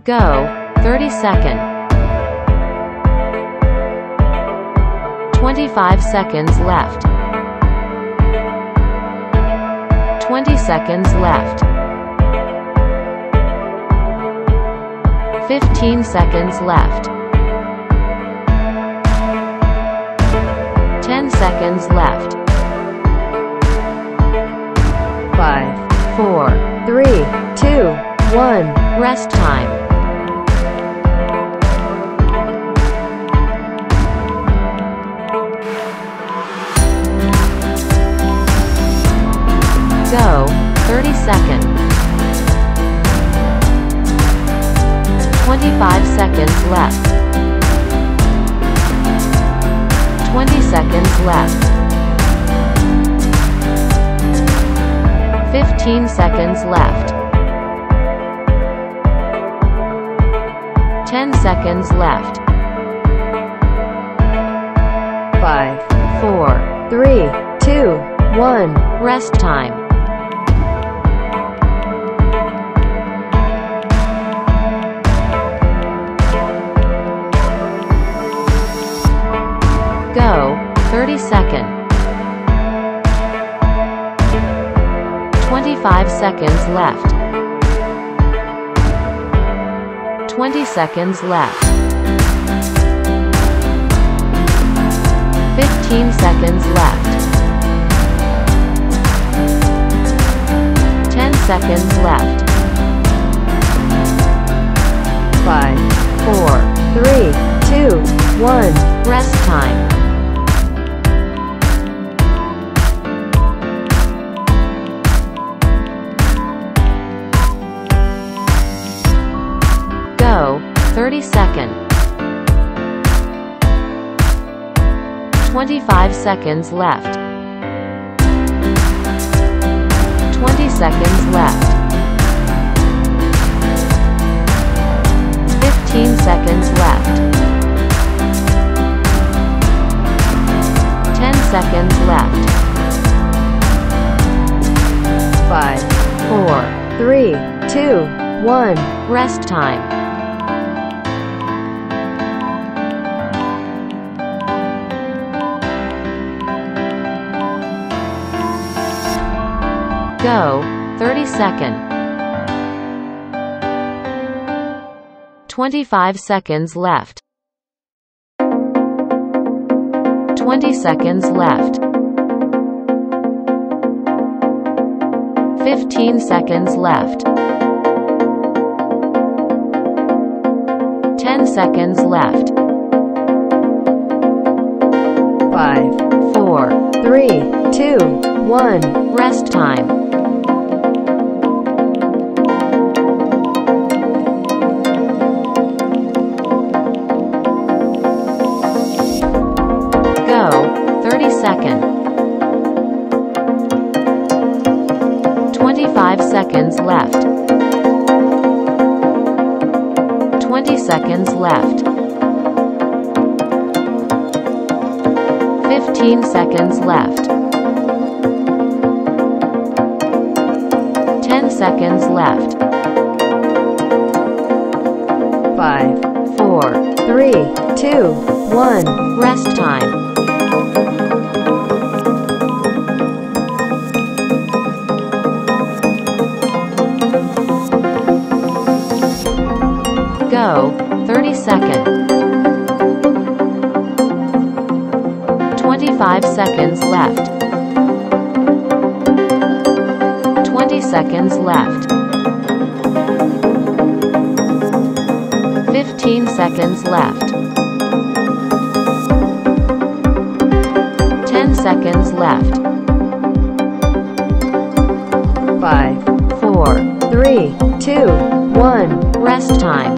Go, 30 second. 25 seconds left. 20 seconds left. 15 seconds left. 10 seconds left. 5, 4, 3, 2, 1. Rest time. Go, 30 second. 25 seconds left. 20 seconds left. 15 seconds left. 10 seconds left. 5, 4, 3, 2, 1. Rest time. Go, 30 second. 25 seconds left. 20 seconds left. 15 seconds left. 10 seconds left. 5, 4, 3, 2, 1. Rest time. Go, 30 second. 25 seconds left. 20 seconds left. 15 seconds left. 10 seconds left. 5, 4, 3, 2, 1. Rest time. Go, 30 second. 25 seconds left. 20 seconds left. 15 seconds left. 10 seconds left. 5, 4, 3, 2, 1. Rest time. Go, 30 second. 25 seconds left. 20 seconds left. 15 seconds left. 10 seconds left. 5, 4, 3, 2, 1. Rest time. Go, 30 second. 25 seconds left. 20 seconds left. 15 seconds left. 10 seconds left. 5, 4, 3, 2, 1. Rest time.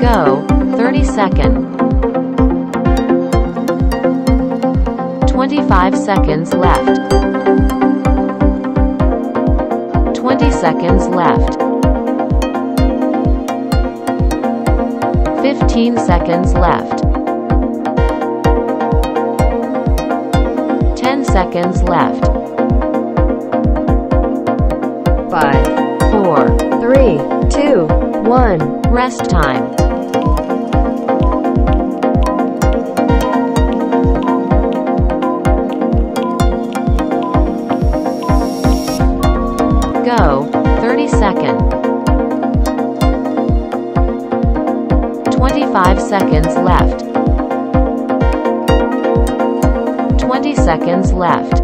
Go, 30 second. 25 seconds left. 20 seconds left. 15 seconds left. seconds left. 5, 4, 3, 2, 1. rest time. Go, 30 seconds. 25 seconds left. 20 seconds left.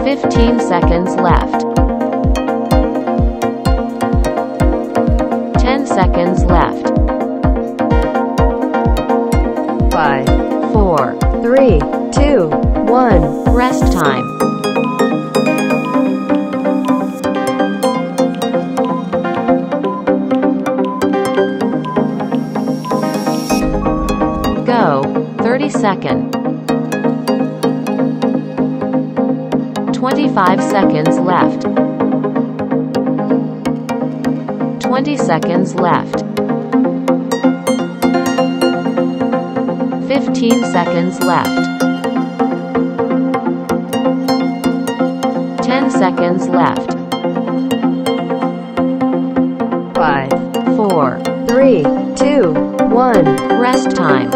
15 seconds left. 10 seconds left. 5, 4, 3, 2, 1. rest time. Go, 30 seconds. 25 seconds left. 20 seconds left. 15 seconds left. 10 seconds left. 5, 4, 3, 2, 1. rest time.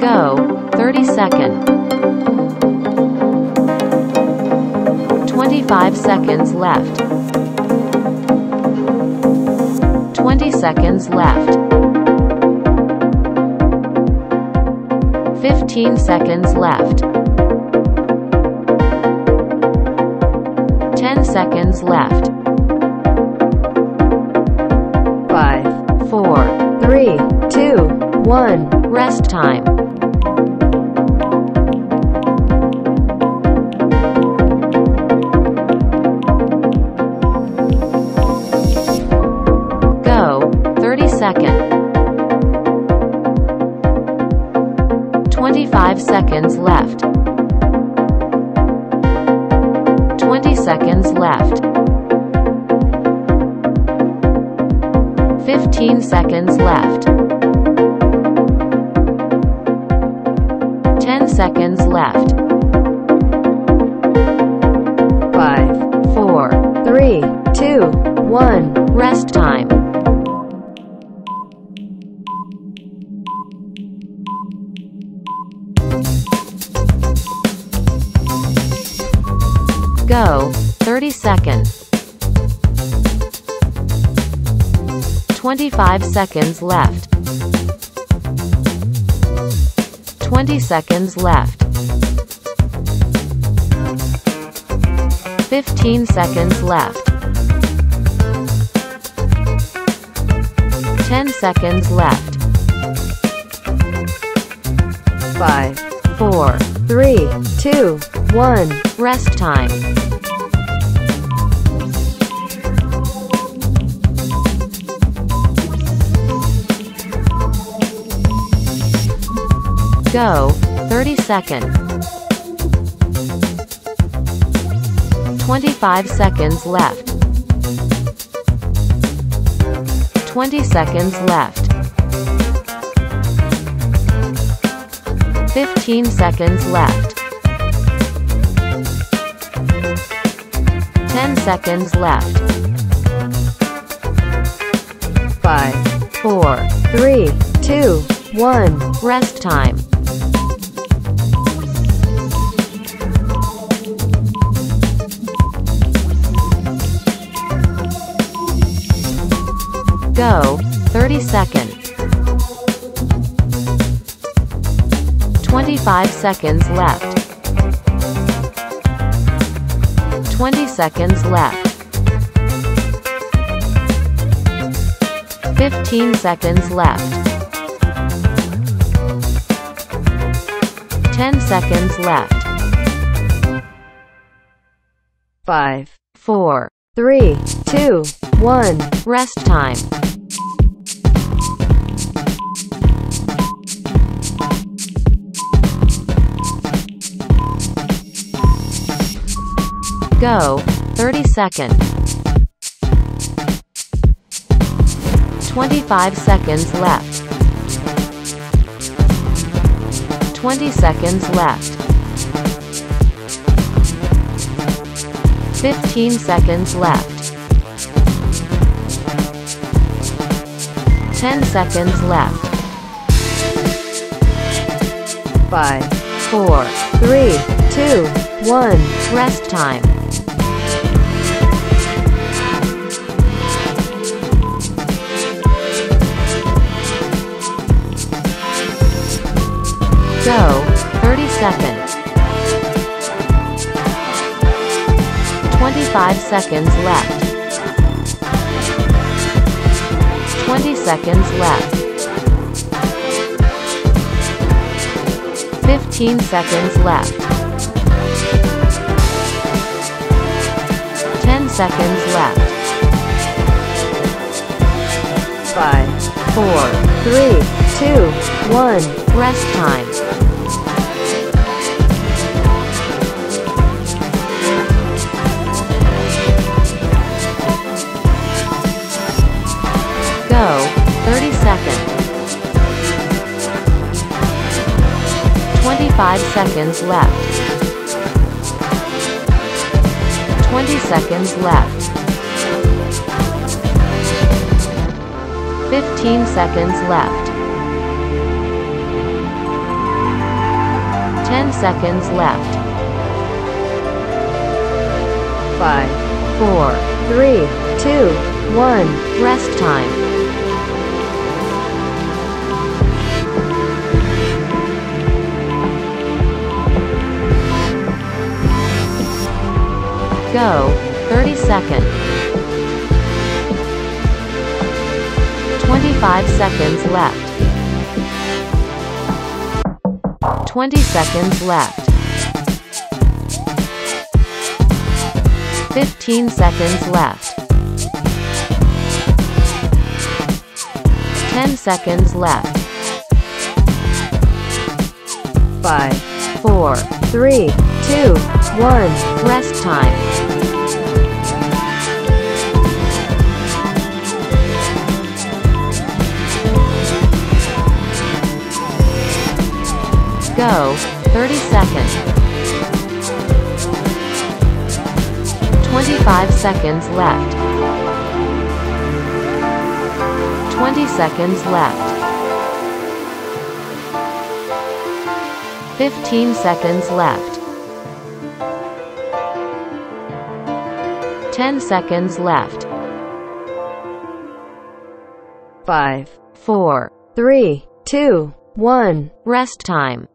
Go, 30 seconds. 25 seconds left. 20 seconds left. 15 seconds left. 10 seconds left. 5, 4, 3, 2, 1. rest time. Go, 30 seconds. 25 seconds left. 20 seconds left. 15 seconds left. 10 seconds left. 5, 4, 3, 2, 1. rest time. Go, 30 seconds. 25 seconds left. 20 seconds left. 15 seconds left. 10 seconds left. 5, 4, 3, 2, 1. rest time. Go, 30 seconds. 25 seconds left. 20 seconds left. 15 seconds left. 10 seconds left. 5, 4, 3, 2, 1. rest time. Go, 30 seconds. 25 seconds left. 20 seconds left. 15 seconds left. 10 seconds left. 5, 4, 3, 2, 1. rest time. Go, 30 seconds. 25 seconds left. 20 seconds left. 15 seconds left. 10 seconds left. 5, 4. 3, 2, 1. Rest time. Go. 30 seconds. 25 seconds left. 20 seconds left. 15 seconds left. 10 seconds left. 5, 4. 3, 2, 1. Rest time. Go. 30 seconds. 25 seconds left. 20 seconds left. 15 seconds left. 10 seconds left. 5, 4. 3, 2, 1. Rest time. Go. 30 seconds. 25 seconds left. 20 seconds left. 15 seconds left. 10 seconds left. 5, 4. 3, 2, 1. Rest time. Go. 30 seconds. 25 seconds left. 20 seconds left. 15 seconds left. 10 seconds left. 5, 4. 3, 2, 1. Rest time.